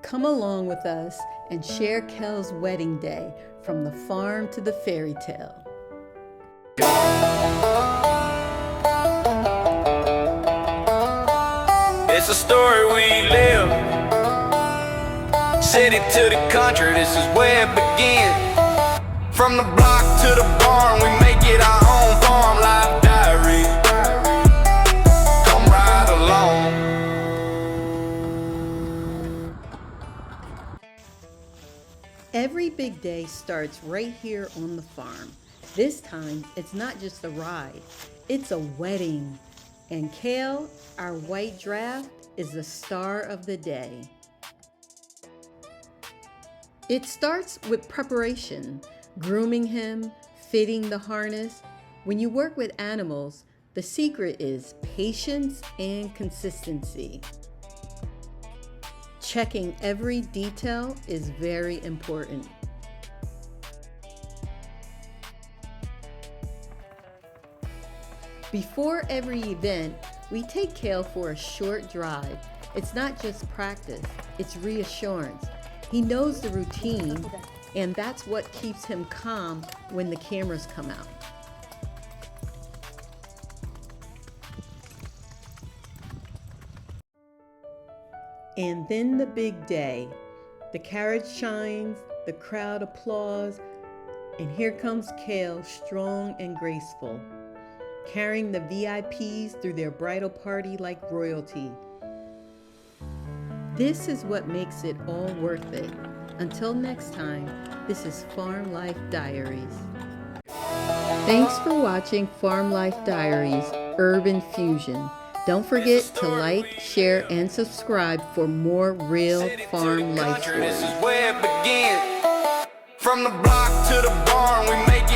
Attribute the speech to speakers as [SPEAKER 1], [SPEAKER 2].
[SPEAKER 1] Come along with us and share Kale's wedding day from the farm to the fairy tale.
[SPEAKER 2] It's a story we live. City to the country, this is where it begins. From the block to the barn, we make it our own farm life diary. Come ride along.
[SPEAKER 1] Every big day starts right here on the farm. This time, it's not just a ride, it's a wedding. And Kale, our white giraffe, is the star of the day. It starts with preparation, grooming him, fitting the harness. When you work with animals, the secret is patience and consistency. Checking every detail is very important. Before every event, we take Kale for a short drive. It's not just practice, it's reassurance. He knows the routine, and that's what keeps him calm when the cameras come out. And then the big day. The carriage shines, the crowd applauds, and here comes Kale, strong and graceful, carrying the VIPs through their bridal party like royalty. This is what makes it all worth it. Until next time, this is Farm Life Diaries. Thanks for watching Farm Life Diaries Urban Fusion. Don't forget to like, share, and subscribe for more real farm life stories.
[SPEAKER 2] This is where it begins. From the block to the barn, we make